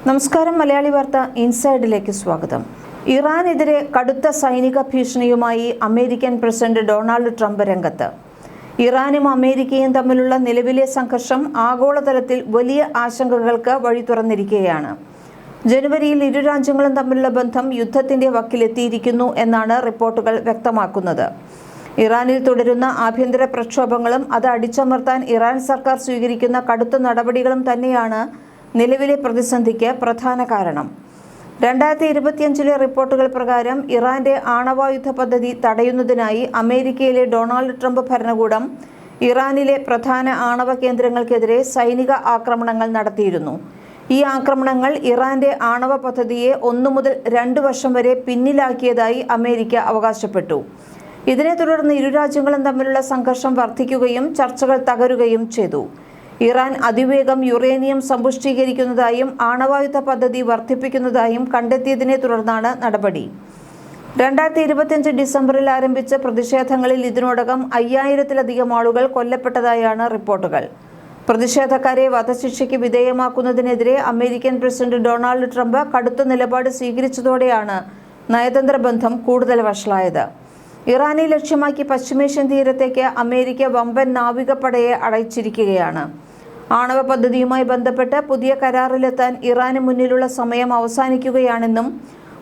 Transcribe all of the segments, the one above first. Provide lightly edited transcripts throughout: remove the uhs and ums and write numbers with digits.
നമസ്കാരം. മലയാളി വാർത്ത ഇൻസൈഡിലേക്ക് സ്വാഗതം. ഇറാനെതിരെ കടുത്ത സൈനിക ഭീഷണിയുമായി അമേരിക്കൻ പ്രസിഡന്റ് ഡൊണാൾഡ് ട്രംപ് രംഗത്ത്. ഇറാനും അമേരിക്കയും തമ്മിലുള്ള നിലവിലെ സംഘർഷം ആഗോളതലത്തിൽ വലിയ ആശങ്കകൾക്ക് വഴി തുറന്നിരിക്കുകയാണ്. ജനുവരിയിൽ ഇരു രാജ്യങ്ങളും തമ്മിലുള്ള ബന്ധം യുദ്ധത്തിന്റെ വക്കിലെത്തിയിരിക്കുന്നു എന്നാണ് റിപ്പോർട്ടുകൾ വ്യക്തമാക്കുന്നത്. ഇറാനിൽ തുടരുന്ന ആഭ്യന്തര പ്രക്ഷോഭങ്ങളും അത് അടിച്ചമർത്താൻ ഇറാൻ സർക്കാർ സ്വീകരിക്കുന്ന കടുത്ത നടപടികളും തന്നെയാണ് നിലവിലെ പ്രതിസന്ധിക്ക് പ്രധാന കാരണം. 2025 റിപ്പോർട്ടുകൾ പ്രകാരം ഇറാന്റെ ആണവായുധ പദ്ധതി തടയുന്നതിനായി അമേരിക്കയിലെ ഡൊണാൾഡ് ട്രംപ് ഭരണകൂടം ഇറാനിലെ പ്രധാന ആണവ കേന്ദ്രങ്ങൾക്കെതിരെ സൈനിക ആക്രമണങ്ങൾ നടത്തിയിരുന്നു. ഈ ആക്രമണങ്ങൾ ഇറാന്റെ ആണവ പദ്ധതിയെ 1 മുതൽ 2 വർഷം വരെ പിന്നിലാക്കിയതായി അമേരിക്ക അവകാശപ്പെട്ടു. ഇതിനെ തുടർന്ന് ഇരു രാജ്യങ്ങളും തമ്മിലുള്ള സംഘർഷം വർദ്ധിക്കുകയും ചർച്ചകൾ തകരുകയും ചെയ്തു. ഇറാൻ അതിവേഗം യുറേനിയം സമ്പുഷ്ടീകരിക്കുന്നതായും ആണവായുധ പദ്ധതി വർദ്ധിപ്പിക്കുന്നതായും കണ്ടെത്തിയതിനെ തുടർന്നാണ് നടപടി. 2025 ഡിസംബറിൽ ആരംഭിച്ച പ്രതിഷേധങ്ങളിൽ ഇതിനോടകം 5000-ലധികം ആളുകൾ കൊല്ലപ്പെട്ടതായാണ് റിപ്പോർട്ടുകൾ. പ്രതിഷേധക്കാരെ വധശിക്ഷയ്ക്ക് വിധേയമാക്കുന്നതിനെതിരെ അമേരിക്കൻ പ്രസിഡന്റ് ഡൊണാൾഡ് ട്രംപ് കടുത്ത നിലപാട് സ്വീകരിച്ചതോടെയാണ് നയതന്ത്ര ബന്ധം കൂടുതൽ വഷളായത്. ഇറാനെ ലക്ഷ്യമാക്കി പശ്ചിമേഷ്യൻ തീരത്തേക്ക് അമേരിക്ക വമ്പൻ നാവികപ്പടയെ അയച്ചിരിക്കുകയാണ്. ആണവ പദ്ധതിയുമായി ബന്ധപ്പെട്ട് പുതിയ കരാറിലെത്താൻ ഇറാന് മുന്നിലുള്ള സമയം അവസാനിക്കുകയാണെന്നും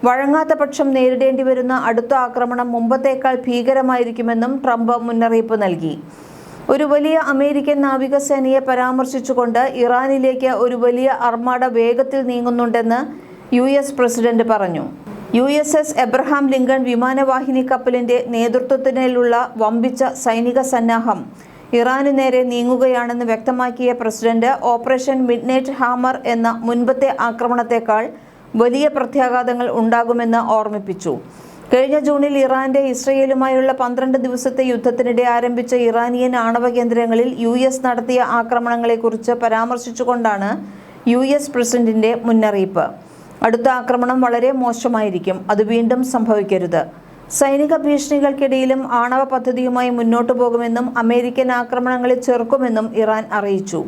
വഴങ്ങാത്ത പക്ഷം നേരിടേണ്ടി വരുന്ന അടുത്ത ആക്രമണം മുമ്പത്തേക്കാൾ ഭീകരമായിരിക്കുമെന്നും ട്രംപ് മുന്നറിയിപ്പ് നൽകി. ഒരു വലിയ അമേരിക്കൻ നാവികസേനയെ പരാമർശിച്ചുകൊണ്ട് ഇറാനിലേക്ക് ഒരു വലിയ അർമാഡ വേഗത്തിൽ നീങ്ങുന്നുണ്ടെന്ന് US പ്രസിഡന്റ് പറഞ്ഞു. USS എബ്രഹാം ലിങ്കൺ വിമാനവാഹിനി കപ്പലിന്റെ നേതൃത്വത്തിലുള്ള വമ്പിച്ച സൈനിക സന്നാഹം ഇറാന് നേരെ നീങ്ങുകയാണെന്ന് വ്യക്തമാക്കിയ പ്രസിഡന്റ് ഓപ്പറേഷൻ മിഡ്നൈറ്റ് ഹാമർ എന്ന മുൻപത്തെ ആക്രമണത്തെക്കാൾ വലിയ പ്രത്യാഘാതങ്ങൾ ഉണ്ടാകുമെന്ന് ഓർമ്മിപ്പിച്ചു. കഴിഞ്ഞ ജൂണിൽ ഇറാന്റെ ഇസ്രയേലുമായുള്ള 12 ദിവസത്തെ യുദ്ധത്തിനിടെ ആരംഭിച്ച ഇറാനിയൻ ആണവ കേന്ദ്രങ്ങളിൽ US നടത്തിയ ആക്രമണങ്ങളെക്കുറിച്ച് പരാമർശിച്ചുകൊണ്ടാണ് US പ്രസിഡന്റിന്റെ മുന്നറിയിപ്പ്. അടുത്ത ആക്രമണം വളരെ മോശമായിരിക്കും, അത് വീണ്ടും സംഭവിക്കരുത്. സൈനിക ഭീഷണികൾക്കിടയിലും ആണവ പദ്ധതിയുമായി മുന്നോട്ടു പോകുമെന്നും അമേരിക്കൻ ആക്രമണങ്ങളെ ചെറുക്കുമെന്നും ഇറാൻ അറിയിച്ചു.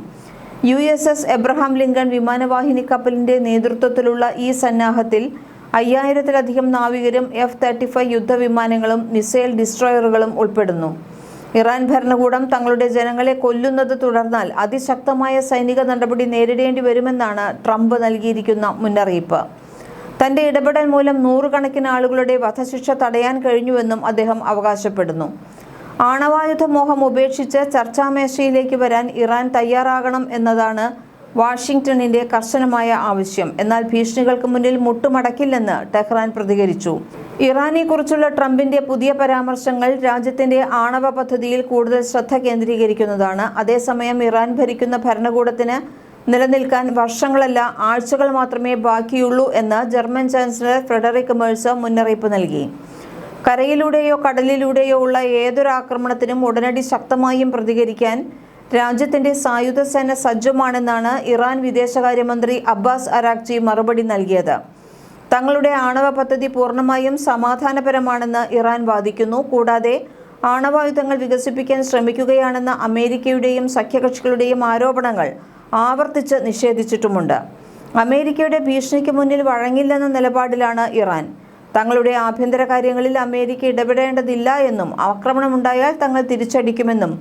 USS എബ്രഹാം ലിങ്കൺ വിമാനവാഹിനി കപ്പലിന്റെ നേതൃത്വത്തിലുള്ള ഈ സന്നാഹത്തിൽ 5000-ലധികം നാവികരും F-35 യുദ്ധവിമാനങ്ങളും മിസൈൽ ഡിസ്ട്രോയറുകളും ഉൾപ്പെടുന്നു. ഇറാൻ ഭരണകൂടം തങ്ങളുടെ ജനങ്ങളെ കൊല്ലുന്നത് തുടർന്നാൽ അതിശക്തമായ സൈനിക നടപടി നേരിടേണ്ടി വരുമെന്നാണ് ട്രംപ് നൽകിയിരിക്കുന്ന മുന്നറിയിപ്പ്. തന്റെ ഇടപെടൽ മൂലം 100 കണക്കിന് ആളുകളുടെ വധശിക്ഷ തടയാൻ കഴിഞ്ഞുവെന്നും അദ്ദേഹം അവകാശപ്പെടുന്നു. ആണവായുധ മോഹം ഉപേക്ഷിച്ച് ചർച്ചാമേശയിലേക്ക് വരാൻ ഇറാൻ തയ്യാറാകണം എന്നതാണ് വാഷിംഗ്ടണിന്റെ കർശനമായ ആവശ്യം. എന്നാൽ ഭീഷണികൾക്ക് മുന്നിൽ മുട്ടുമടക്കില്ലെന്ന് ടെഹ്റാൻ പ്രതികരിച്ചു. ഇറാനെക്കുറിച്ചുള്ള ട്രംപിന്റെ പുതിയ പരാമർശങ്ങൾ രാജ്യത്തിന്റെ ആണവ പദ്ധതിയിൽ കൂടുതൽ ശ്രദ്ധ കേന്ദ്രീകരിക്കുന്നതാണ്. അതേസമയം ഇറാൻ ഭരിക്കുന്ന ഭരണകൂടത്തിന് നിലനിൽക്കാൻ വർഷങ്ങളല്ല ആഴ്ചകൾ മാത്രമേ ബാക്കിയുള്ളൂ എന്ന് ജർമ്മൻ ചാൻസലർ ഫ്രെഡറിക് മെഴ്സ് മുന്നറിയിപ്പ് നൽകി. കരയിലൂടെയോ കടലിലൂടെയോ ഉള്ള ഏതൊരു ആക്രമണത്തിനും ഉടനടി ശക്തമായും പ്രതികരിക്കാൻ രാജ്യത്തിന്റെ സായുധ സേന സജ്ജമാണെന്നാണ് ഇറാൻ വിദേശകാര്യമന്ത്രി അബ്ബാസ് അരാക്ചി മറുപടി നൽകിയത്. തങ്ങളുടെ ആണവ പദ്ധതി പൂർണ്ണമായും സമാധാനപരമാണെന്ന് ഇറാൻ വാദിക്കുന്നു. കൂടാതെ ആണവായുധങ്ങൾ വികസിപ്പിക്കാൻ ശ്രമിക്കുകയാണെന്ന അമേരിക്കയുടെയും സഖ്യകക്ഷികളുടെയും ആരോപണങ്ങൾ ആവർത്തിച്ച് നിഷേധിച്ചിട്ടുമുണ്ട്. അമേരിക്കയുടെ ഭീഷണിക്ക് മുന്നിൽ വഴങ്ങില്ലെന്ന നിലപാടിലാണ് ഇറാൻ. തങ്ങളുടെ ആഭ്യന്തര കാര്യങ്ങളിൽ അമേരിക്ക ഇടപെടേണ്ടതില്ല എന്നും ആക്രമണമുണ്ടായാൽ തങ്ങൾ തിരിച്ചടിക്കുമെന്നും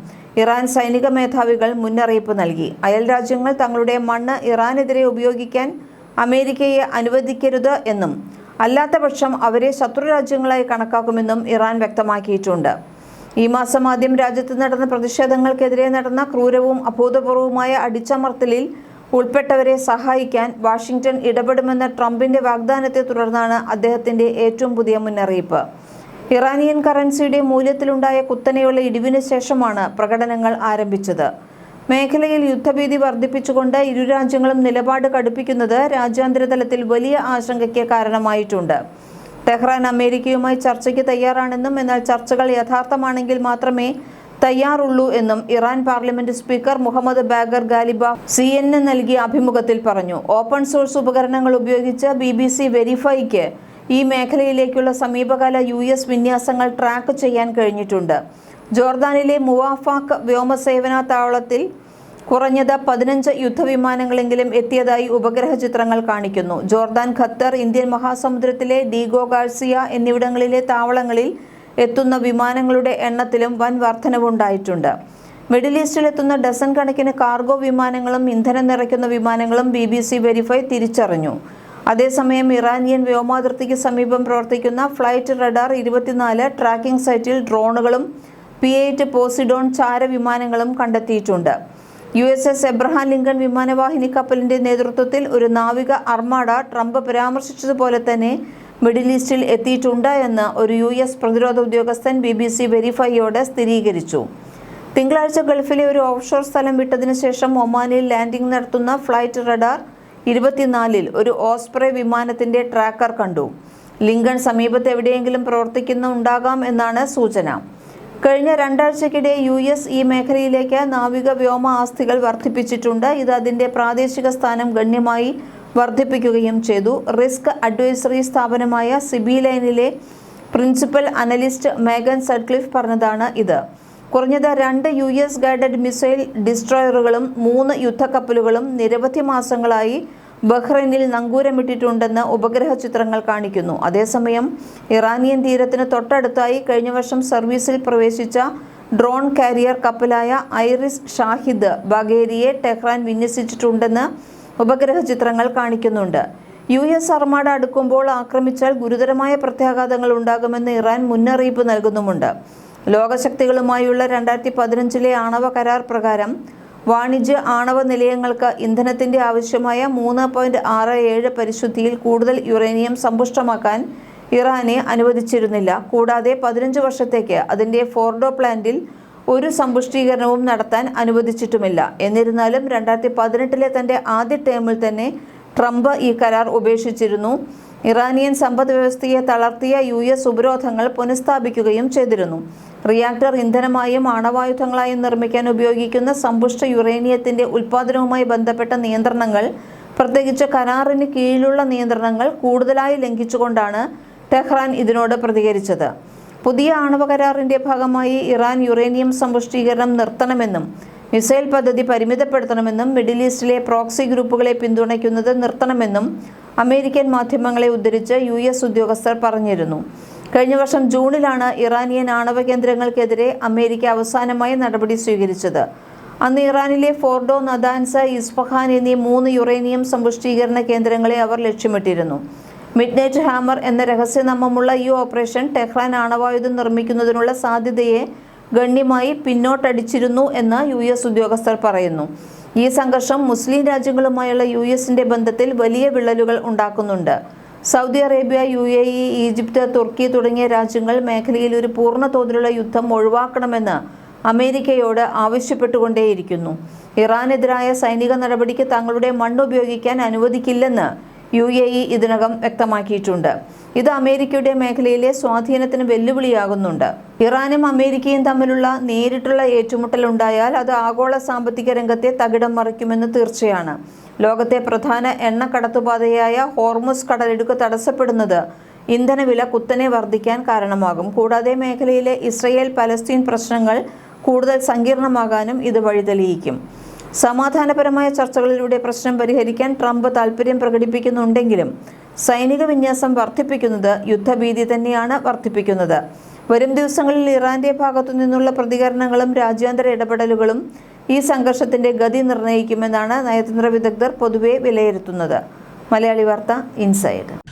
ഇറാൻ സൈനിക മേധാവികൾ മുന്നറിയിപ്പ് നൽകി. അയൽ രാജ്യങ്ങൾ തങ്ങളുടെ മണ്ണ് ഇറാനെതിരെ ഉപയോഗിക്കാൻ അമേരിക്കയെ അനുവദിക്കരുത് എന്നും അല്ലാത്തപക്ഷം അവരെ ശത്രു രാജ്യങ്ങളായി കണക്കാക്കുമെന്നും ഇറാൻ വ്യക്തമാക്കിയിട്ടുണ്ട്. ഈ മാസം ആദ്യം രാജ്യത്ത് നടന്ന പ്രതിഷേധങ്ങൾക്കെതിരെ നടന്ന ക്രൂരവും അഭൂതപൂർവവുമായ അടിച്ചമർത്തലിൽ ഉൾപ്പെട്ടവരെ സഹായിക്കാൻ വാഷിംഗ്ടൺ ഇടപെടുമെന്ന ട്രംപിന്റെ വാഗ്ദാനത്തെ തുടർന്നാണ് അദ്ദേഹത്തിന്റെ ഏറ്റവും പുതിയ മുന്നറിയിപ്പ്. ഇറാനിയൻ കറൻസിയുടെ മൂല്യത്തിലുണ്ടായ കുത്തനെയുള്ള ഇടിവിന് ശേഷമാണ് പ്രകടനങ്ങൾ ആരംഭിച്ചത്. മേഖലയിൽ യുദ്ധഭീതി വർദ്ധിപ്പിച്ചുകൊണ്ട് ഇരു രാജ്യങ്ങളും നിലപാട് കടുപ്പിക്കുന്നത് രാജ്യാന്തര തലത്തിൽ വലിയ ആശങ്കയ്ക്ക് കാരണമായിട്ടുണ്ട്. ടെഹ്റാൻ അമേരിക്കയുമായി ചർച്ചയ്ക്ക് തയ്യാറാണെന്നും എന്നാൽ ചർച്ചകൾ യഥാർത്ഥമാണെങ്കിൽ മാത്രമേ തയ്യാറുള്ളൂ എന്നും Iran parliament speaker Mohammad Bagher Ghalibaf CNN നൽകിയ അഭിമുഖത്തിൽ പറഞ്ഞു. ഓപ്പൺ സോഴ്സ് ഉപകരണങ്ങൾ ഉപയോഗിച്ച് BBC വെരിഫൈക്ക് ഈ മേഖലയിലേക്കുള്ള സമീപകാല US വിന്യാസങ്ങൾ ട്രാക്ക് ചെയ്യാൻ കഴിഞ്ഞിട്ടുണ്ട്. ജോർദാനിലെ മുവാഫാഖ് വ്യോമസേവന താവളത്തിൽ കുറഞ്ഞത് 15 യുദ്ധവിമാനങ്ങളെങ്കിലും എത്തിയതായി ഉപഗ്രഹ ചിത്രങ്ങൾ കാണിക്കുന്നു. ജോർദാൻ, ഖത്തർ, ഇന്ത്യൻ മഹാസമുദ്രത്തിലെ ഡീഗോ ഗാർസിയ എന്നിവിടങ്ങളിലെ താവളങ്ങളിൽ എത്തുന്ന വിമാനങ്ങളുടെ എണ്ണത്തിലും വൻ വർധനവുണ്ടായിട്ടുണ്ട്. മിഡിൽ ഈസ്റ്റിലെത്തുന്ന ഡസൻ കണക്കിന് കാർഗോ വിമാനങ്ങളും ഇന്ധനം നിറയ്ക്കുന്ന വിമാനങ്ങളും BBC വെരിഫൈ തിരിച്ചറിഞ്ഞു. അതേസമയം ഇറാനിയൻ വ്യോമാതിർത്തിക്ക് സമീപം പ്രവർത്തിക്കുന്ന ഫ്ലൈറ്റ് റഡാർ 24 ട്രാക്കിംഗ് സൈറ്റിൽ ഡ്രോണുകളും P-8 പോസിഡോൺ ചാരവിമാനങ്ങളും കണ്ടെത്തിയിട്ടുണ്ട്. USS എബ്രഹാം ലിങ്കൺ വിമാനവാഹിനി കപ്പലിന്റെ നേതൃത്വത്തിൽ ഒരു നാവിക അർമാഡ ട്രംപ് പരാമർശിച്ചതുപോലെ തന്നെ മിഡിൽ ഈസ്റ്റിൽ എത്തിയിട്ടുണ്ട് എന്ന് ഒരു US പ്രതിരോധ ഉദ്യോഗസ്ഥൻ BBC വെരിഫൈയോട് സ്ഥിരീകരിച്ചു. തിങ്കളാഴ്ച ഗൾഫിലെ ഒരു ഓഫ്ഷോർ സ്ഥലം വിട്ടതിനു ശേഷം ഒമാനിൽ ലാൻഡിംഗ് നടത്തുന്ന ഫ്ലൈറ്റ് റഡാർ 24 ഒരു ഓസ്പ്രേ വിമാനത്തിന്റെ ട്രാക്കർ കണ്ടു. ലിങ്കൺ സമീപത്ത് എവിടെയെങ്കിലും പ്രവർത്തിക്കുന്നുണ്ടാകാം എന്നാണ് സൂചന. കഴിഞ്ഞ 2 ആഴ്ചയ്ക്കിടെ US ഈ മേഖലയിലേക്ക് നാവിക വ്യോമ ആസ്തികൾ വർദ്ധിപ്പിച്ചിട്ടുണ്ട്. ഇത് അതിന്റെ പ്രാദേശിക സ്ഥാനം ഗണ്യമായി വർദ്ധിപ്പിക്കുകയും ചെയ്തു. റിസ്ക് അഡ്വൈസറി സ്ഥാപനമായ സിബിലൈനിലെ പ്രിൻസിപ്പൽ അനലിസ്റ്റ് മേഗൻ സഡ്ക്ലിഫ് പറഞ്ഞതാണ് ഇത്. കുറഞ്ഞത് 2 US ഗൈഡഡ് മിസൈൽ ഡിസ്ട്രോയറുകളും 3 യുദ്ധക്കപ്പലുകളും നിരവധി മാസങ്ങളായി ബഹ്റൈനിൽ നങ്കൂരമിട്ടിട്ടുണ്ടെന്ന് ഉപഗ്രഹ ചിത്രങ്ങൾ കാണിക്കുന്നു. അതേസമയം ഇറാനിയൻ തീരത്തിന് തൊട്ടടുത്തായി കഴിഞ്ഞ വർഷം സർവീസിൽ പ്രവേശിച്ച ഡ്രോൺ കാരിയർ കപ്പലായ ഐറിസ് ഷാഹിദ് ബഗേരിയെ ടെഹ്റാൻ വിന്യസിച്ചിട്ടുണ്ടെന്ന് ഉപഗ്രഹ ചിത്രങ്ങൾ കാണിക്കുന്നുണ്ട്. US അർമാഡ അടുക്കുമ്പോൾ ആക്രമിച്ചാൽ ഗുരുതരമായ പ്രത്യാഘാതങ്ങൾ ഉണ്ടാകുമെന്ന് ഇറാൻ മുന്നറിയിപ്പ് നൽകുന്നുമുണ്ട്. ലോകശക്തികളുമായുള്ള 2015 ആണവ കരാർ പ്രകാരം വാണിജ്യ ആണവ നിലയങ്ങൾക്ക് ഇന്ധനത്തിന്റെ ആവശ്യമായ 3.67 പരിശുദ്ധിയിൽ കൂടുതൽ യുറേനിയം സമ്പുഷ്ടമാക്കാൻ ഇറാനെ അനുവദിച്ചിരുന്നില്ല. കൂടാതെ 15 വർഷത്തേക്ക് അതിന്റെ ഫോർഡോ പ്ലാന്റിൽ ഒരു സമ്പുഷ്ടീകരണവും നടത്താൻ അനുവദിച്ചിട്ടുമില്ല. എന്നിരുന്നാലും 2018 തന്റെ ആദ്യ ടേമിൽ തന്നെ ട്രംപ് ഈ കരാർ ഉപേക്ഷിച്ചിരുന്നു. ഇറാനിയൻ സമ്പദ് വ്യവസ്ഥയെ തളർത്തിയ US ഉപരോധങ്ങൾ പുനഃസ്ഥാപിക്കുകയും ചെയ്തിരുന്നു. റിയാക്ടർ ഇന്ധനമായും ആണവായുധങ്ങളായും നിർമ്മിക്കാൻ ഉപയോഗിക്കുന്ന സമ്പുഷ്ട യുറേനിയത്തിന്റെ ഉൽപ്പാദനവുമായി ബന്ധപ്പെട്ട നിയന്ത്രണങ്ങൾ, പ്രത്യേകിച്ച് കരാറിന് കീഴിലുള്ള നിയന്ത്രണങ്ങൾ കൂടുതലായി ലംഘിച്ചുകൊണ്ടാണ് ടെഹ്റാൻ ഇതിനോട് പ്രതികരിച്ചത്. പുതിയ ആണവ കരാറിന്റെ ഭാഗമായി ഇറാൻ യുറേനിയം സമ്പുഷ്ടീകരണം നിർത്തണമെന്നും മിസൈൽ പദ്ധതി പരിമിതപ്പെടുത്തണമെന്നും മിഡിൽ ഈസ്റ്റിലെ പ്രോക്സി ഗ്രൂപ്പുകളെ പിന്തുണയ്ക്കുന്നത് നിർത്തണമെന്നും അമേരിക്കൻ മാധ്യമങ്ങളെ ഉദ്ധരിച്ച് US ഉദ്യോഗസ്ഥർ പറഞ്ഞിരുന്നു. കഴിഞ്ഞ വർഷം ജൂണിലാണ് ഇറാനിയൻ ആണവ കേന്ദ്രങ്ങൾക്കെതിരെ അമേരിക്ക അവസാനമായി നടപടി സ്വീകരിച്ചത്. അന്ന് ഇറാനിലെ ഫോർഡോ, നദാൻസ്, ഇസ്ഫഹാൻ എന്നീ 3 യുറേനിയം സമ്പുഷ്ടീകരണ കേന്ദ്രങ്ങളെ അവർ ലക്ഷ്യമിട്ടിരുന്നു. മിഡ്നൈറ്റ് ഹാമർ എന്ന രഹസ്യനാമമുള്ള ഈ ഓപ്പറേഷൻ ടെഹ്റാൻ ആണവായുധം നിർമ്മിക്കുന്നതിനുള്ള സാധ്യതയെ ഗണ്യമായി പിന്നോട്ടടിച്ചിരുന്നു എന്ന് US ഉദ്യോഗസ്ഥർ പറയുന്നു. ഈ സംഘർഷം മുസ്ലിം രാജ്യങ്ങളുമായുള്ള US-ന്റെ ബന്ധത്തിൽ വലിയ വിള്ളലുകൾ ഉണ്ടാക്കുന്നുണ്ട്. സൗദി അറേബ്യ, UAE, ഈജിപ്ത്, തുർക്കി തുടങ്ങിയ രാജ്യങ്ങൾ മേഖലയിൽ ഒരു പൂർണ്ണ തോതിലുള്ള യുദ്ധം ഒഴിവാക്കണമെന്ന് അമേരിക്കയോട് ആവശ്യപ്പെട്ടുകൊണ്ടേയിരിക്കുന്നു. ഇറാനെതിരായ സൈനിക നടപടിക്ക് തങ്ങളുടെ മണ്ണ് ഉപയോഗിക്കാൻ അനുവദിക്കില്ലെന്ന് UAE ഇതിനകം വ്യക്തമാക്കിയിട്ടുണ്ട്. ഇത് അമേരിക്കയുടെ മേഖലയിലെ സ്വാധീനത്തിന് വെല്ലുവിളിയാകുന്നുണ്ട്. ഇറാനും അമേരിക്കയും തമ്മിലുള്ള നേരിട്ടുള്ള ഏറ്റുമുട്ടൽ ഉണ്ടായാൽ അത് ആഗോള സാമ്പത്തിക രംഗത്തെ തകിടം മറിക്കുമെന്ന് തീർച്ചയാണ്. ലോകത്തെ പ്രധാന എണ്ണ കടത്തുപാതയായ ഹോർമുസ് കടലിടുക്ക് തടസ്സപ്പെടുന്നത് ഇന്ധനവില കുത്തനെ വർദ്ധിക്കാൻ കാരണമാകും. കൂടാതെ മേഖലയിലെ ഇസ്രയേൽ പലസ്തീൻ പ്രശ്നങ്ങൾ കൂടുതൽ സങ്കീർണമാകാനും ഇത് വഴിതെളിയിക്കും. സമാധാനപരമായ ചർച്ചകളിലൂടെ പ്രശ്നം പരിഹരിക്കാൻ ട്രംപ് താൽപര്യം പ്രകടിപ്പിക്കുന്നുണ്ടെങ്കിലും സൈനിക വിന്യാസം വർദ്ധിപ്പിക്കുന്നത് യുദ്ധഭീതി തന്നെയാണ് വർദ്ധിപ്പിക്കുന്നത്. വരും ദിവസങ്ങളിൽ ഇറാന്റെ ഭാഗത്തു നിന്നുള്ള പ്രതികരണങ്ങളും രാജ്യാന്തര ഇടപെടലുകളും ഈ സംഘർഷത്തിന്റെ ഗതി നിർണ്ണയിക്കുമെന്നാണ് നയതന്ത്ര വിദഗ്ധർ പൊതുവെ വിലയിരുത്തുന്നത്. മലയാളി വാർത്ത ഇൻസൈഡ്.